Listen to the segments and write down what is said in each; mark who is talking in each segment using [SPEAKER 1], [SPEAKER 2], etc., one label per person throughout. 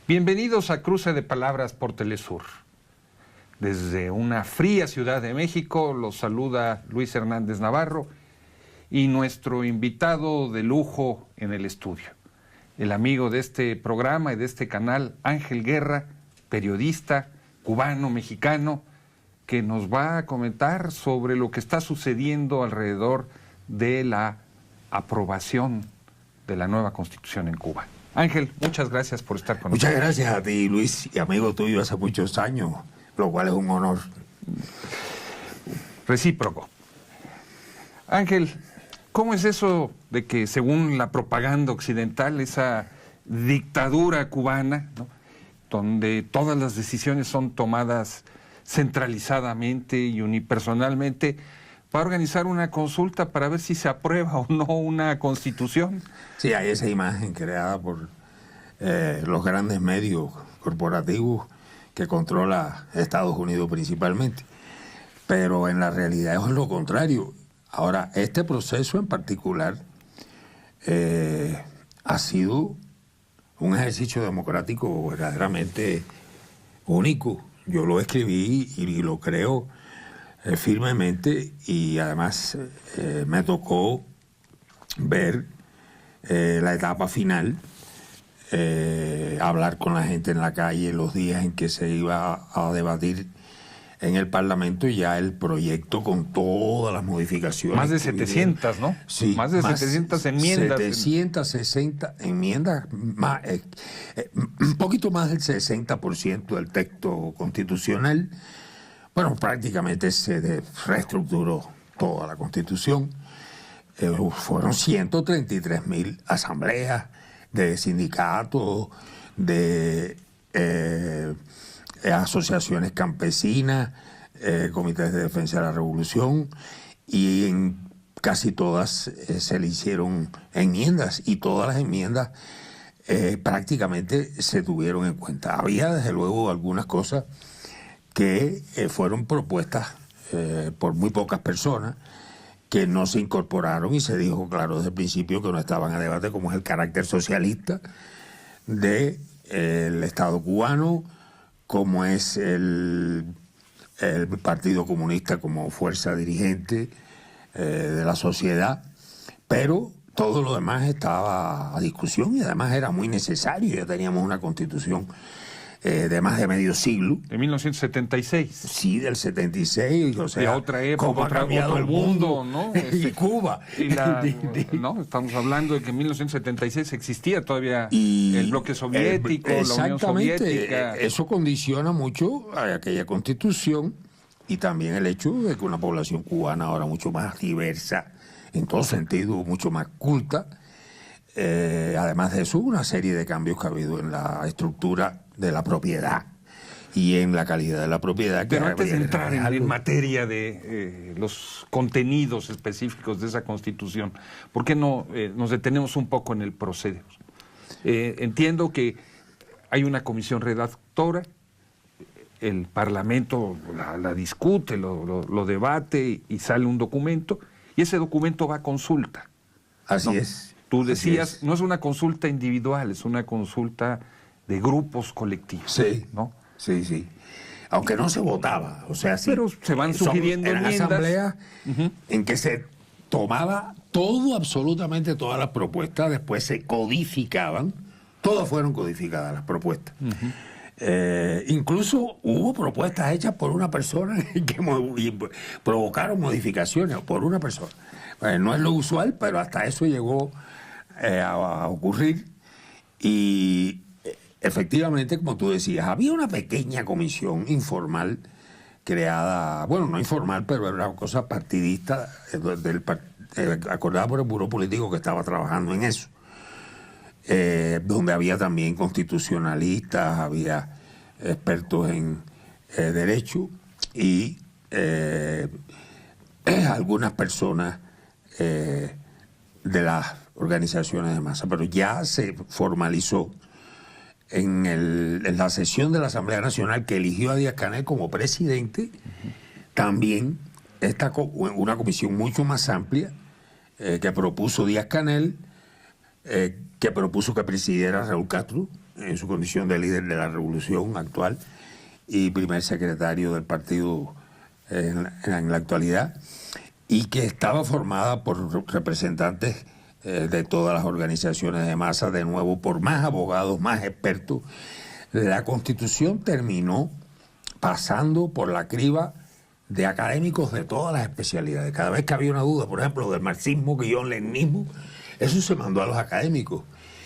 [SPEAKER 1] Bienvenidos a Cruce de Palabras por Telesur. Desde una fría Ciudad de México los saluda Luis Hernández Navarro y nuestro invitado de lujo en el estudio, el amigo de este programa y de este canal, Ángel Guerra, periodista cubano-mexicano, que nos va a comentar sobre lo que está sucediendo alrededor de la aprobación de la nueva Constitución en Cuba. Ángel, muchas gracias por estar con nosotros.
[SPEAKER 2] Muchas gracias a ti, Luis, y amigo tuyo hace muchos años, lo cual es un honor.
[SPEAKER 1] Recíproco. Ángel, ¿cómo es eso de que, según la propaganda occidental, esa dictadura cubana, ¿no?, donde todas las decisiones son tomadas centralizadamente y unipersonalmente, va a organizar una consulta para ver si se aprueba o no una constitución?
[SPEAKER 2] Sí, hay esa imagen creada por los grandes medios corporativos que controla Estados Unidos principalmente. Pero en la realidad es lo contrario. Ahora, este proceso en particular ha sido un ejercicio democrático verdaderamente único. Yo lo escribí y lo creo firmemente, y además me tocó ver la etapa final, hablar con la gente en la calle los días en que se iba a debatir en el Parlamento ya el proyecto con todas las modificaciones.
[SPEAKER 1] Más de 700, ¿no?
[SPEAKER 2] Sí.
[SPEAKER 1] Más de 700 enmiendas.
[SPEAKER 2] 760 enmiendas, un poquito más del 60% del texto constitucional. Bueno, prácticamente se reestructuró toda la Constitución. Fueron 133,000 asambleas de sindicatos, de asociaciones campesinas, comités de defensa de la revolución, y en casi todas se le hicieron enmiendas, y todas las enmiendas prácticamente se tuvieron en cuenta. Había desde luego algunas cosas que fueron propuestas por muy pocas personas, que no se incorporaron, y se dijo claro desde el principio que no estaban a debate, como es el carácter socialista del Estado cubano, como es el Partido Comunista como fuerza dirigente de la sociedad. Pero todo lo demás estaba a discusión, y además era muy necesario. Ya teníamos una Constitución de más de medio siglo.
[SPEAKER 1] De 1976.
[SPEAKER 2] Sí, del 76. O sea,
[SPEAKER 1] de otra época, otro mundo, ¿no?
[SPEAKER 2] Y Cuba.
[SPEAKER 1] ¿No? Estamos hablando de que en 1976 existía todavía el bloque soviético, la Unión Soviética.
[SPEAKER 2] Eso condiciona mucho a aquella Constitución, y también el hecho de que una población cubana ahora mucho más diversa, en todo sentido, mucho más culta. Además de eso, una serie de cambios que ha habido en la estructura de la propiedad y en la calidad de la propiedad.
[SPEAKER 1] Pero antes de entrar en materia de los contenidos específicos de esa Constitución, ¿por qué no nos detenemos un poco en el proceder? Entiendo que hay una comisión redactora, el Parlamento la discute, lo debate, y sale un documento, y ese documento va a consulta.
[SPEAKER 2] Así es.
[SPEAKER 1] Tú decías, no es una consulta individual, es una consulta de grupos colectivos.
[SPEAKER 2] Sí,
[SPEAKER 1] ¿no?
[SPEAKER 2] Sí. Aunque no se votaba, o sea, sí.
[SPEAKER 1] Pero se van sugiriendo enmiendas.
[SPEAKER 2] Asambleas en que se tomaba todo, absolutamente todas las propuestas, después se codificaban, todas fueron codificadas las propuestas. Incluso hubo propuestas hechas por una persona que provocaron modificaciones por una persona. No es lo usual, pero hasta eso llegó a ocurrir. Y efectivamente, como tú decías, había una pequeña comisión informal creada, bueno, no informal, pero era una cosa partidista, acordada por el Buró Político, que estaba trabajando en eso, donde había también constitucionalistas, había expertos en derecho, y algunas personas de las organizaciones de masa. Pero ya se formalizó en la sesión de la Asamblea Nacional, que eligió a Díaz-Canel como presidente, también una comisión mucho más amplia que propuso Díaz-Canel, que propuso que presidiera Raúl Castro, en su condición de líder de la revolución actual y primer secretario del partido en la actualidad, y que estaba formada por representantes de todas las organizaciones de masa, de nuevo, por más abogados, más expertos. La Constitución terminó pasando por la criba de académicos de todas las especialidades. Cada vez que había una duda, por ejemplo, del marxismo-leninismo, eso se mandó a los académicos.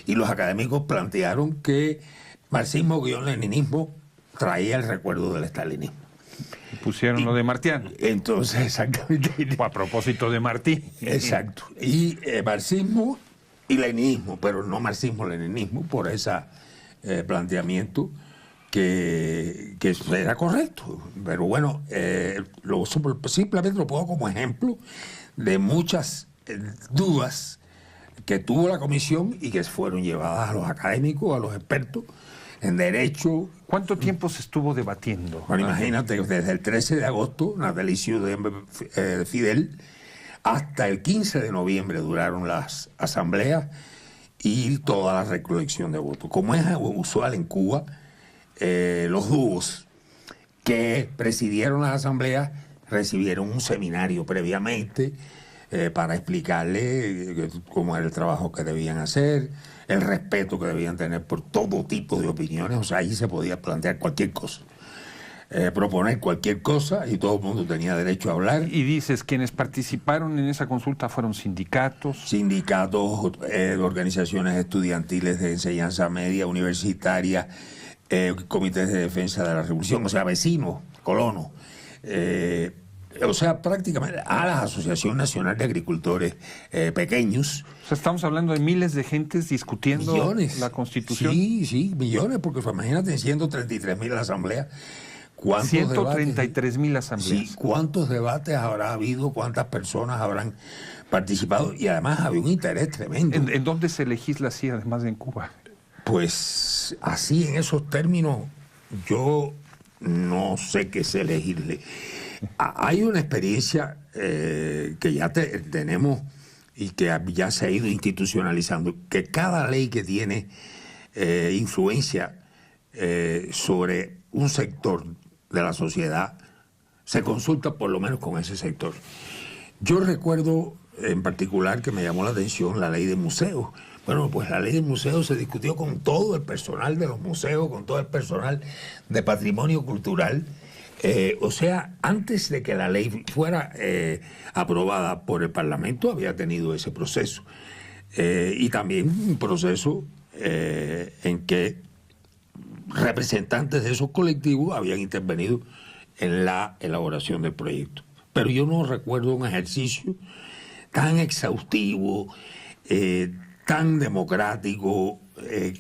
[SPEAKER 2] Y los académicos plantearon que marxismo-leninismo traía el recuerdo del estalinismo.
[SPEAKER 1] Pusieron lo de Martián.
[SPEAKER 2] Entonces, exactamente.
[SPEAKER 1] A propósito de Martí.
[SPEAKER 2] Exacto. Y marxismo y leninismo, pero no marxismo-leninismo, por ese planteamiento que era correcto. Pero bueno, simplemente lo pongo como ejemplo de muchas dudas que tuvo la comisión y que fueron llevadas a los académicos, a los expertos en derecho.
[SPEAKER 1] ¿Cuánto tiempo se estuvo debatiendo?
[SPEAKER 2] Bueno, imagínate, desde el 13 de agosto, natalicio de Fidel, hasta el 15 de noviembre duraron las asambleas y toda la recolección de votos. Como es usual en Cuba, los dúos que presidieron las asambleas recibieron un seminario previamente para explicarle cómo era el trabajo que debían hacer, el respeto que debían tener por todo tipo de opiniones. O sea, allí se podía plantear cualquier cosa, proponer cualquier cosa, y todo el mundo tenía derecho a hablar.
[SPEAKER 1] Y dices, quienes participaron en esa consulta fueron sindicatos.
[SPEAKER 2] Sindicatos, organizaciones estudiantiles de enseñanza media, universitaria, comités de defensa de la revolución, o sea, vecinos, colonos, o sea, prácticamente a la Asociación Nacional de Agricultores Pequeños.
[SPEAKER 1] O sea, estamos hablando de miles de gentes discutiendo
[SPEAKER 2] millones.
[SPEAKER 1] La Constitución.
[SPEAKER 2] Sí, millones, porque imagínate, 133.000 asambleas.
[SPEAKER 1] 133.000 asambleas.
[SPEAKER 2] Sí, ¿cuántos debates habrá habido? ¿Cuántas personas habrán participado? Y además había un interés tremendo.
[SPEAKER 1] ¿En dónde se legisla así, además de en Cuba?
[SPEAKER 2] Pues así, en esos términos, yo no sé qué se elegirle. Hay una experiencia que ya tenemos y que ya se ha ido institucionalizando, que cada ley que tiene influencia sobre un sector de la sociedad se consulta por lo menos con ese sector. Yo recuerdo en particular que me llamó la atención la ley de museos. Bueno, pues la ley de museos se discutió con todo el personal de los museos, con todo el personal de patrimonio cultural. O sea, antes de que la ley fuera aprobada por el Parlamento, había tenido ese proceso. Y también un proceso en que representantes de esos colectivos habían intervenido en la elaboración del proyecto. Pero yo no recuerdo un ejercicio tan exhaustivo, tan democrático,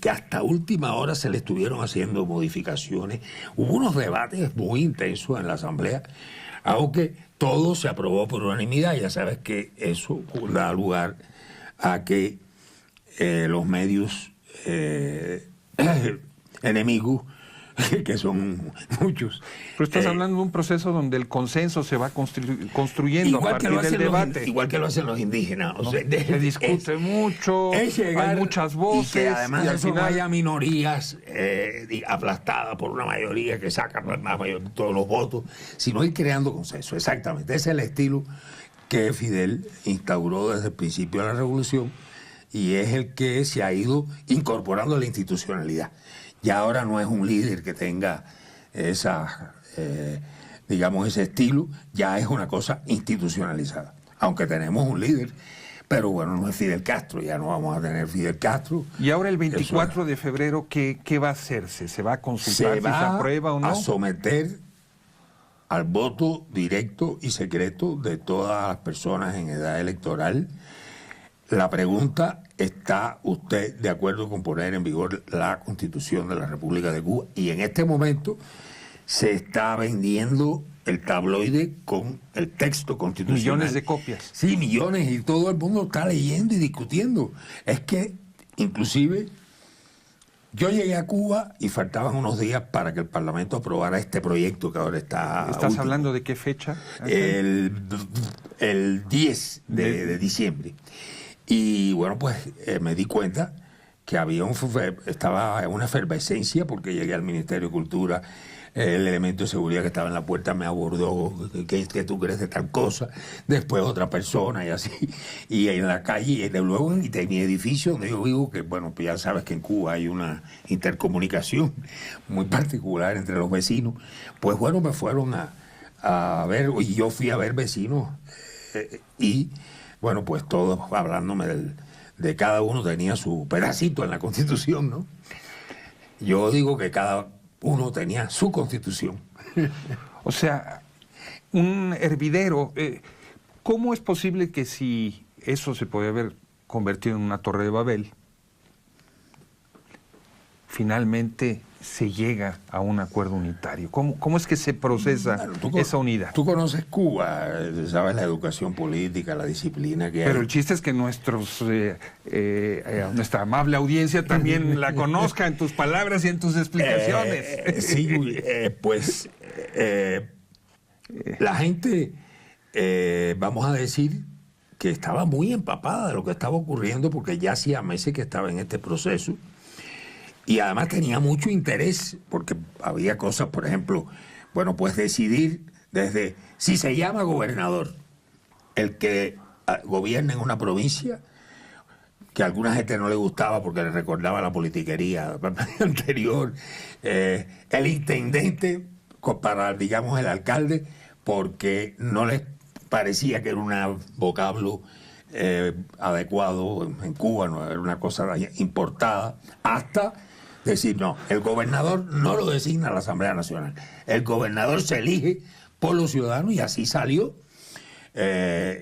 [SPEAKER 2] que hasta última hora se le estuvieron haciendo modificaciones. Hubo unos debates muy intensos en la Asamblea, aunque todo se aprobó por unanimidad. Ya sabes que eso da lugar a que los medios enemigos, que son muchos.
[SPEAKER 1] Pero estás hablando de un proceso donde el consenso se va construyendo a partir del debate.
[SPEAKER 2] Igual que lo hacen los indígenas.
[SPEAKER 1] O sea, se discute mucho, hay muchas voces.
[SPEAKER 2] Y que además
[SPEAKER 1] y al final
[SPEAKER 2] haya minorías aplastadas por una mayoría que saca todos los votos, sino ir creando consenso. Exactamente. Ese es el estilo que Fidel instauró desde el principio de la revolución y es el que se ha ido incorporando a la institucionalidad. Y ahora no es un líder que tenga digamos, ese estilo, ya es una cosa institucionalizada. Aunque tenemos un líder, pero bueno, no es Fidel Castro, ya no vamos a tener Fidel Castro.
[SPEAKER 1] Y ahora el 24 de febrero, ¿qué va a hacerse? ¿Se va a consultar si se aprueba o no?
[SPEAKER 2] Se va a someter al voto directo y secreto de todas las personas en edad electoral. La pregunta: ¿está usted de acuerdo con poner en vigor la Constitución de la República de Cuba? Y en este momento se está vendiendo el tabloide con el texto constitucional.
[SPEAKER 1] Millones de copias.
[SPEAKER 2] Sí, millones, y todo el mundo está leyendo y discutiendo. Es que, inclusive, yo llegué a Cuba y faltaban unos días para que el Parlamento aprobara este proyecto que ahora está...
[SPEAKER 1] ¿Estás hablando de qué fecha?
[SPEAKER 2] El 10 de diciembre. Y bueno, pues me di cuenta que estaba una efervescencia porque llegué al Ministerio de Cultura. El elemento de seguridad que estaba en la puerta me abordó, ¿qué tú crees de tal cosa? Después otra persona y así. Y en la calle, y luego en mi edificio donde yo vivo, que bueno, pues ya sabes que en Cuba hay una intercomunicación muy particular entre los vecinos, pues bueno, me fueron a ver, y yo fui a ver vecinos, y bueno, pues todos hablándome de cada uno tenía su pedacito en la Constitución, ¿no? Yo digo que cada uno tenía su Constitución.
[SPEAKER 1] O sea, un hervidero. ¿Cómo es posible que si eso se podía haber convertido en una torre de Babel, finalmente se llega a un acuerdo unitario? ¿Cómo es que se procesa esa unidad?
[SPEAKER 2] Tú conoces Cuba, sabes la educación política, la disciplina que hay.
[SPEAKER 1] Pero el chiste es que nuestra amable audiencia también la conozca en tus palabras y en tus explicaciones.
[SPEAKER 2] Sí, pues la gente, vamos a decir, que estaba muy empapada de lo que estaba ocurriendo porque ya hacía meses que estaba en este proceso. Y además tenía mucho interés, porque había cosas, por ejemplo, bueno, pues decidir desde si se llama gobernador el que gobierna en una provincia, que a alguna gente no le gustaba porque le recordaba la politiquería anterior, el intendente para, digamos, el alcalde, porque no les parecía que era un vocablo adecuado en Cuba, no era una cosa importada, hasta decir, no, el gobernador no lo designa la Asamblea Nacional. El gobernador se elige por los ciudadanos y así salió.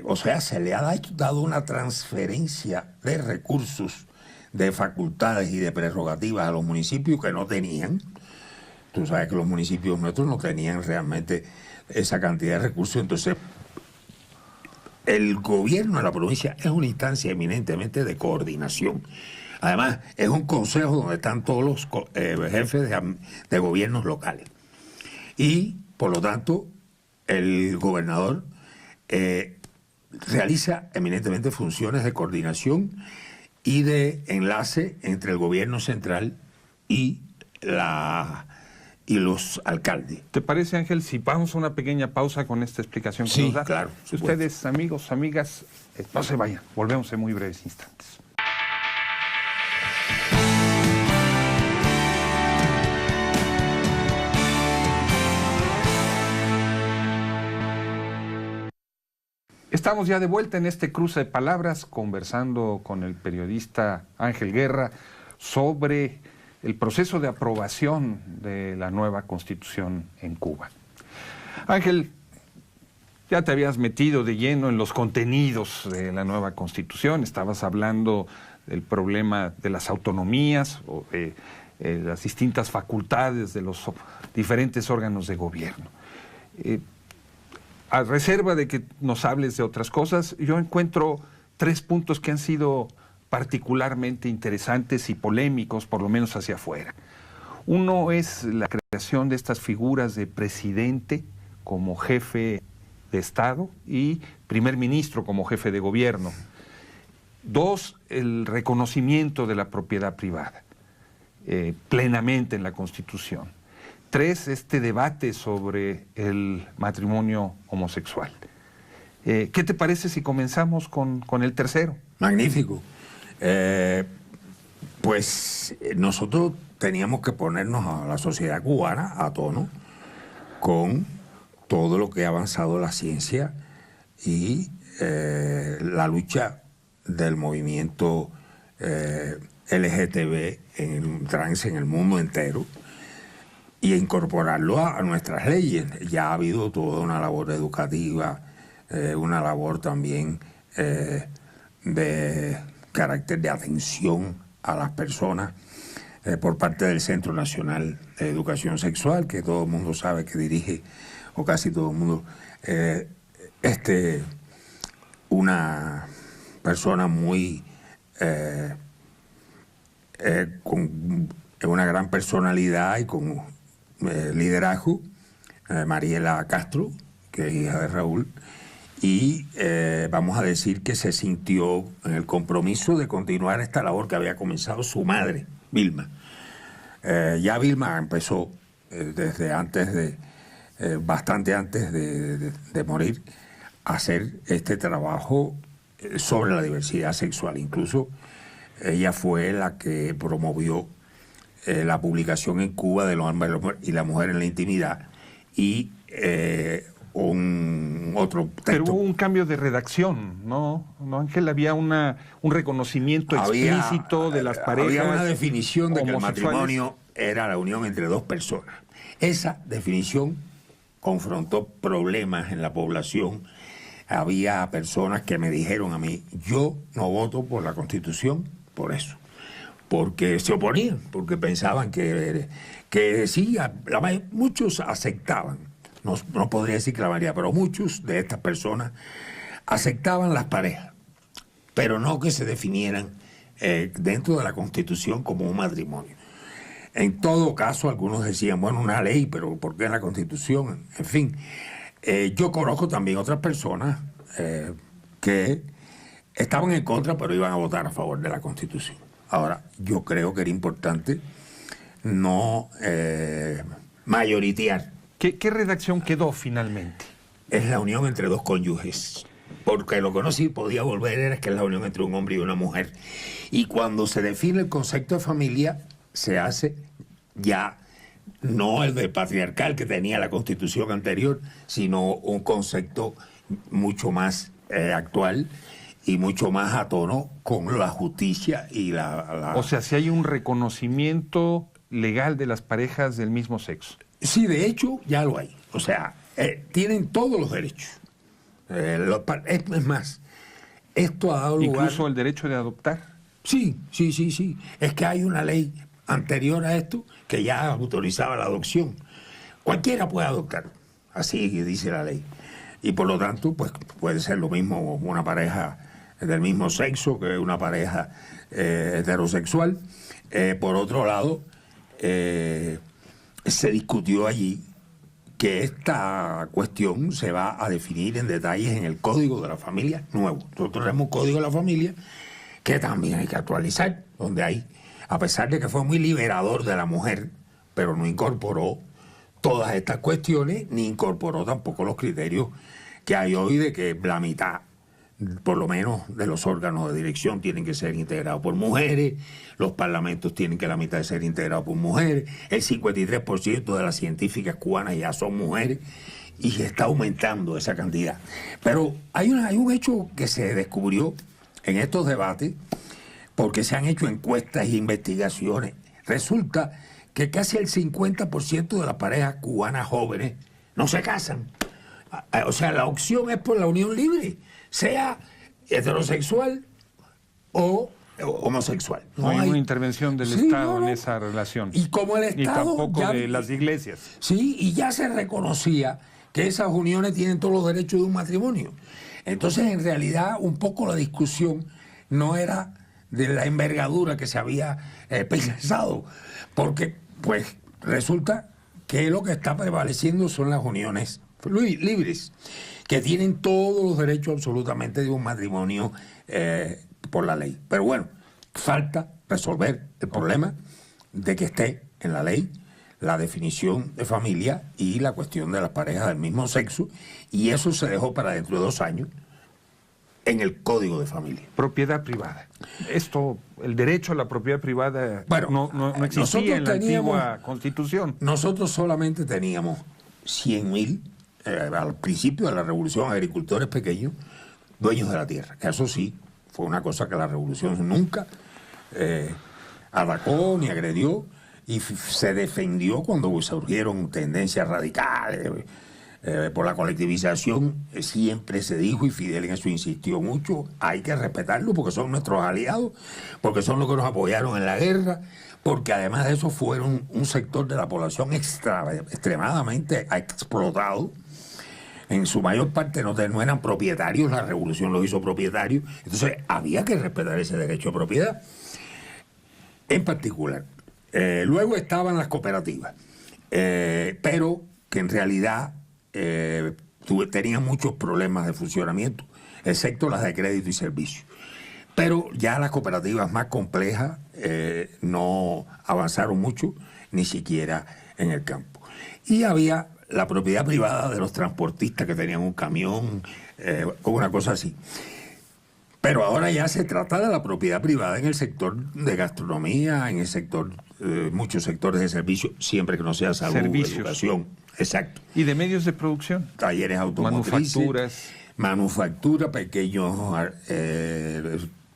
[SPEAKER 2] O sea, se le ha dado una transferencia de recursos, de facultades y de prerrogativas a los municipios que no tenían. Tú sabes que los municipios nuestros no tenían realmente esa cantidad de recursos. Entonces, el gobierno de la provincia es una instancia eminentemente de coordinación. Además, es un consejo donde están todos los jefes de gobiernos locales. Y, por lo tanto, el gobernador realiza eminentemente funciones de coordinación y de enlace entre el gobierno central y los alcaldes.
[SPEAKER 1] ¿Te parece, Ángel, si vamos a una pequeña pausa con esta explicación que
[SPEAKER 2] sí,
[SPEAKER 1] nos da?
[SPEAKER 2] Claro.
[SPEAKER 1] Ustedes, amigos, amigas, no se vayan. Volvemos en muy breves instantes. Estamos ya de vuelta en este cruce de palabras, conversando con el periodista Ángel Guerra sobre el proceso de aprobación de la nueva Constitución en Cuba. Ángel, ya te habías metido de lleno en los contenidos de la nueva Constitución, estabas hablando del problema de las autonomías, o de las distintas facultades de los diferentes órganos de gobierno. A reserva de que nos hables de otras cosas, yo encuentro 3 puntos que han sido particularmente interesantes y polémicos, por lo menos hacia afuera. Uno es la creación de estas figuras de presidente como jefe de Estado y primer ministro como jefe de gobierno. 2, el reconocimiento de la propiedad privada, plenamente en la Constitución. 3, este debate sobre el matrimonio homosexual. ¿Qué te parece si comenzamos con el tercero?
[SPEAKER 2] Magnífico. Pues nosotros teníamos que ponernos a la sociedad cubana a tono con todo lo que ha avanzado la ciencia y la lucha del movimiento LGTB en el mundo entero, y incorporarlo a nuestras leyes. Ya ha habido toda una labor educativa, una labor también de carácter de atención a las personas por parte del Centro Nacional de Educación Sexual, que todo el mundo sabe que dirige, o casi todo el mundo, una persona muy con una gran personalidad y con liderazgo, Mariela Castro, que es hija de Raúl, y vamos a decir que se sintió en el compromiso de continuar esta labor que había comenzado su madre, Vilma. Ya Vilma empezó desde antes bastante antes de morir, a hacer este trabajo sobre la diversidad sexual. Incluso ella fue la que promovió la publicación en Cuba de Los hombres y la mujer en la intimidad, y otro texto.
[SPEAKER 1] Pero hubo un cambio de redacción, ¿no, Ángel? Había un reconocimiento explícito de las parejas.
[SPEAKER 2] Había una definición de que el matrimonio era la unión entre dos personas. Esa definición confrontó problemas en la población. Había personas que me dijeron a mí: yo no voto por la Constitución por eso, porque se oponían, porque pensaban que sí, muchos aceptaban, no podría decir que la mayoría, pero muchos de estas personas aceptaban las parejas, pero no que se definieran dentro de la Constitución como un matrimonio. En todo caso, algunos decían, bueno, una ley, pero ¿por qué la Constitución? En fin, yo conozco también otras personas que estaban en contra, pero iban a votar a favor de la Constitución. Ahora, yo creo que era importante no mayoritear.
[SPEAKER 1] ¿Qué redacción quedó finalmente?
[SPEAKER 2] Es la unión entre dos cónyuges. Porque lo que no sí podía volver era que es la unión entre un hombre y una mujer. Y cuando se define el concepto de familia, se hace ya no el de patriarcal que tenía la Constitución anterior, sino un concepto mucho más actual y mucho más a tono con la justicia y la...
[SPEAKER 1] O sea, si hay un reconocimiento legal de las parejas del mismo sexo.
[SPEAKER 2] Sí, de hecho, ya lo hay. O sea, tienen todos los derechos. Es más, esto ha dado lugar...
[SPEAKER 1] ¿Incluso el derecho de adoptar?
[SPEAKER 2] Sí. Es que hay una ley anterior a esto que ya autorizaba la adopción. Cualquiera puede adoptar, así dice la ley. Y por lo tanto, pues puede ser lo mismo una pareja del mismo sexo que una pareja heterosexual. Por otro lado, se discutió allí que esta cuestión se va a definir en detalles en el Código de la Familia nuevo. Nosotros tenemos un Código de la Familia que también hay que actualizar, donde hay, a pesar de que fue muy liberador de la mujer, pero no incorporó todas estas cuestiones, ni incorporó tampoco los criterios que hay hoy de que la mitad, por lo menos, de los órganos de dirección tienen que ser integrados por mujeres, los parlamentos tienen que la mitad de ser integrados por mujeres, el 53% de las científicas cubanas ya son mujeres, y se está aumentando esa cantidad. Pero hay un hecho que se descubrió en estos debates, porque se han hecho encuestas e investigaciones. Resulta que casi el 50% de las parejas cubanas jóvenes no se casan. O sea, la opción es por la unión libre, sea heterosexual o homosexual.
[SPEAKER 1] No hay una intervención del Estado en esa relación.
[SPEAKER 2] Y como el Estado...
[SPEAKER 1] Ni tampoco de las iglesias.
[SPEAKER 2] Sí, y ya se reconocía que esas uniones tienen todos los derechos de un matrimonio. Entonces, en realidad, un poco la discusión no era de la envergadura que se había pensado, porque pues resulta que lo que está prevaleciendo son las uniones libres, que tienen todos los derechos absolutamente de un matrimonio por la ley. Pero bueno, falta resolver el problema de que esté en la ley la definición de familia y la cuestión de las parejas del mismo sexo, y eso se dejó para dentro de 2 años en el Código de Familia.
[SPEAKER 1] Propiedad privada. Esto, el derecho a la propiedad privada, bueno, no existía en la antigua Constitución.
[SPEAKER 2] Nosotros solamente teníamos 100.000, al principio de la Revolución, agricultores pequeños, dueños de la tierra. Que eso sí, fue una cosa que la Revolución nunca atacó ni agredió, y se defendió cuando surgieron tendencias radicales por la colectivización. Siempre se dijo, y Fidel en eso insistió mucho, hay que respetarlo porque son nuestros aliados, porque son los que nos apoyaron en la guerra, porque además de eso fueron un sector de la población extremadamente explotado. En su mayor parte no eran propietarios, la revolución los hizo propietarios, entonces había que respetar ese derecho de propiedad en particular. Luego estaban las cooperativas, pero que en realidad tenían muchos problemas de funcionamiento, excepto las de crédito y servicio. Pero ya las cooperativas más complejas no avanzaron mucho, ni siquiera en el campo. Y había la propiedad privada de los transportistas que tenían un camión, o una cosa así. Pero ahora ya se trata de la propiedad privada en el sector de gastronomía, en el sector, muchos sectores de servicio, siempre que no sea salud,
[SPEAKER 1] servicios,
[SPEAKER 2] educación. Exacto.
[SPEAKER 1] Y de medios de producción.
[SPEAKER 2] Talleres automotrices.
[SPEAKER 1] Manufacturas.
[SPEAKER 2] Manufactura, pequeños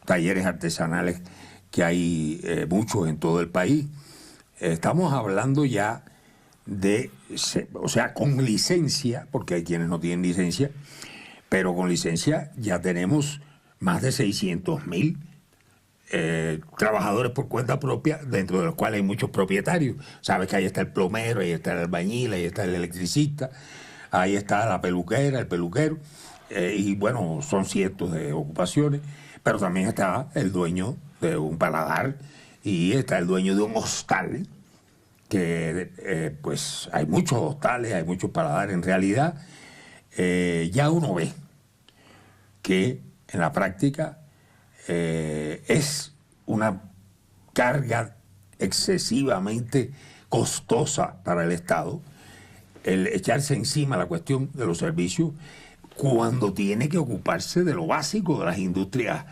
[SPEAKER 2] talleres artesanales que hay muchos en todo el país. Estamos hablando ya de, o sea, con licencia, porque hay quienes no tienen licencia, pero con licencia ya tenemos más de 600.000 trabajadores por cuenta propia, dentro de los cuales hay muchos propietarios. Sabes que ahí está el plomero, ahí está el albañil, ahí está el electricista, ahí está la peluquera, el peluquero, y bueno, son cientos de ocupaciones, pero también está el dueño de un paladar y está el dueño de un hostal, que pues hay muchos hostales, hay muchos paladares. En realidad, ya uno ve que en la práctica es una carga excesivamente costosa para el Estado el echarse encima la cuestión de los servicios cuando tiene que ocuparse de lo básico de las industrias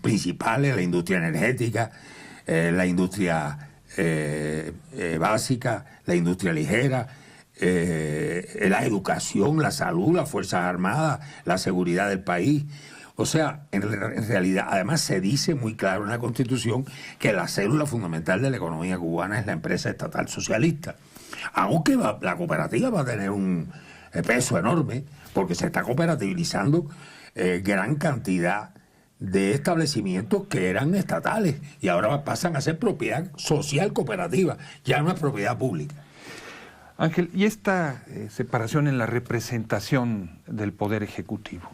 [SPEAKER 2] principales, la industria energética, la industria básica, la industria ligera, la educación, la salud, las Fuerzas Armadas, la seguridad del país. O sea, en realidad, además se dice muy claro en la Constitución que la célula fundamental de la economía cubana es la empresa estatal socialista. Aunque la cooperativa va a tener un peso enorme, porque se está cooperativizando gran cantidad de establecimientos que eran estatales y ahora pasan a ser propiedad social cooperativa, ya no es propiedad pública.
[SPEAKER 1] Ángel, ¿y esta separación en la representación del Poder Ejecutivo?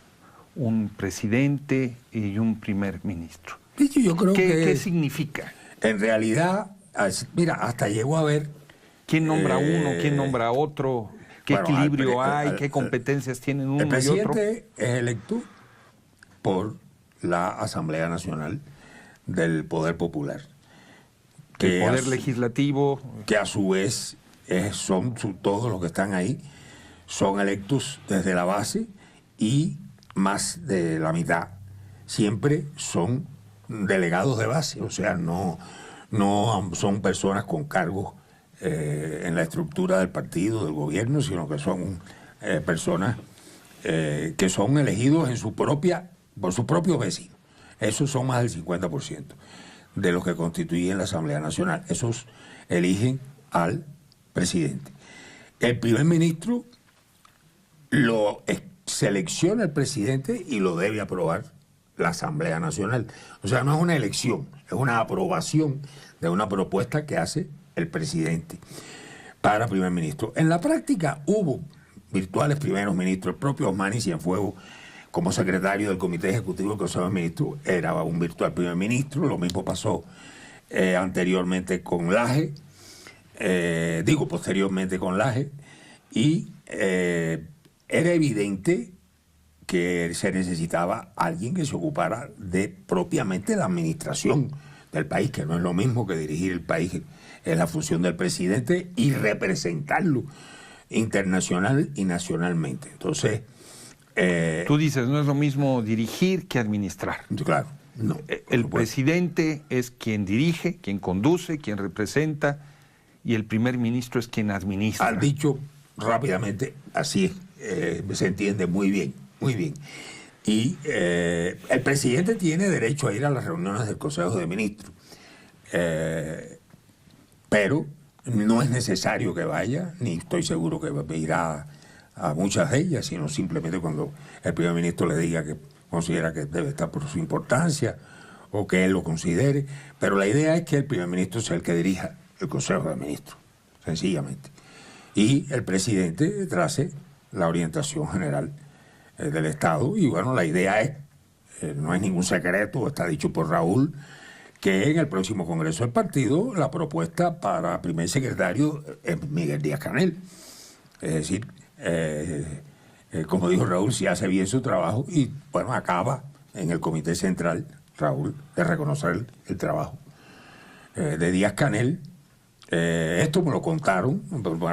[SPEAKER 1] Un presidente y un primer ministro.
[SPEAKER 2] Yo creo
[SPEAKER 1] ¿Qué significa?
[SPEAKER 2] En realidad, mira, hasta llegó a ver...
[SPEAKER 1] ¿Quién nombra uno? ¿Quién nombra otro? ¿Qué equilibrio hay? ¿Qué competencias tienen uno y otro?
[SPEAKER 2] El presidente es electo por la Asamblea Nacional del Poder Popular.
[SPEAKER 1] El Poder Legislativo.
[SPEAKER 2] Que a su vez son todos los que están ahí, son electos desde la base y más de la mitad siempre son delegados de base, o sea, no son personas con cargos en la estructura del partido, del gobierno, sino que son personas que son elegidos por sus propios vecinos. Esos son más del 50% de los que constituyen la Asamblea Nacional. Esos eligen al presidente. El primer ministro lo selecciona el presidente y lo debe aprobar la Asamblea Nacional. O sea, no es una elección, es una aprobación de una propuesta que hace el presidente para primer ministro. En la práctica hubo virtuales primeros ministros. El propio Osmani Cienfuegos, como secretario del Comité Ejecutivo del Consejo de Ministros, era un virtual primer ministro. Lo mismo pasó anteriormente con Laje, posteriormente con Laje, y era evidente que se necesitaba alguien que se ocupara de propiamente la administración del país, que no es lo mismo que dirigir el país, es la función del presidente y representarlo internacional y nacionalmente. Entonces...
[SPEAKER 1] tú dices, no es lo mismo dirigir que administrar.
[SPEAKER 2] Claro, no.
[SPEAKER 1] El presidente es quien dirige, quien conduce, quien representa, y el primer ministro es quien administra.
[SPEAKER 2] Has dicho rápidamente, así es, se entiende muy bien, muy bien. Y el presidente tiene derecho a ir a las reuniones del Consejo de Ministros, pero no es necesario que vaya, ni estoy seguro que irá a muchas de ellas, sino simplemente cuando el primer ministro le diga que considera que debe estar por su importancia o que él lo considere. Pero la idea es que el primer ministro sea el que dirija el Consejo de Ministros, sencillamente. Y el presidente trace la orientación general del Estado. Y bueno, la idea es, no es ningún secreto, está dicho por Raúl, que en el próximo Congreso del Partido la propuesta para primer secretario es Miguel Díaz-Canel. Es decir, como dijo Raúl, si hace bien su trabajo, y bueno, acaba en el Comité Central, Raúl, de reconocer el trabajo de Díaz-Canel. Esto me lo contaron,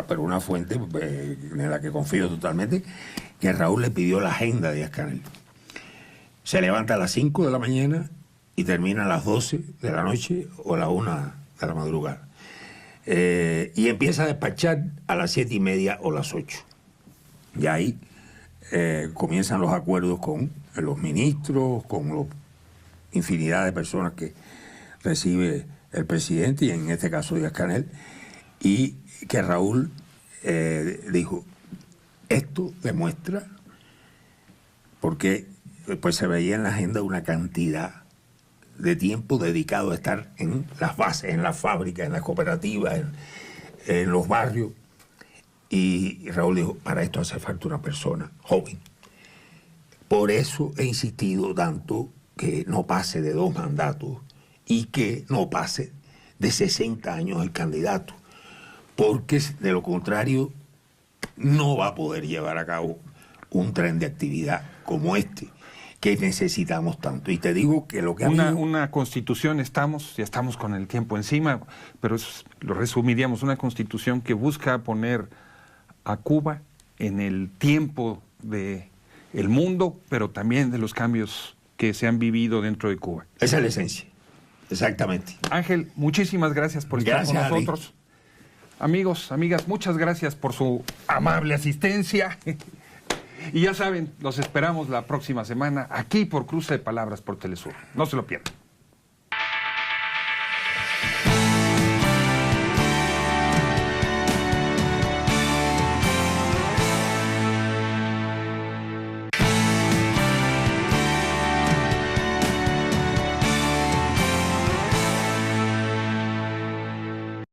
[SPEAKER 2] pero una fuente en la que confío totalmente, que Raúl le pidió la agenda a Díaz-Canel. Se levanta a las 5 de la mañana y termina a las 12 de la noche o a la 1 de la madrugada. Y empieza a despachar a las 7:30 o las 8. Y ahí comienzan los acuerdos con los ministros, con la infinidad de personas que recibe el presidente, y en este caso Díaz-Canel, y que Raúl dijo, esto demuestra, porque después se veía en la agenda una cantidad de tiempo dedicado a estar en las bases, en las fábricas, en las cooperativas, en los barrios. Y Raúl dijo, para esto hace falta una persona joven. Por eso he insistido tanto que no pase de 2 mandatos y que no pase de 60 años el candidato, porque de lo contrario no va a poder llevar a cabo un tren de actividad como este, que necesitamos tanto. Y te digo que lo que
[SPEAKER 1] una constitución, ya estamos con el tiempo encima, pero lo resumiríamos, una constitución que busca poner a Cuba en el tiempo del mundo, pero también de los cambios que se han vivido dentro de Cuba.
[SPEAKER 2] Esa es la esencia, exactamente.
[SPEAKER 1] Ángel, muchísimas gracias por estar con nosotros. Amigos, amigas, muchas gracias por su amable asistencia. Y ya saben, los esperamos la próxima semana aquí por Cruce de Palabras por Telesur. No se lo pierdan.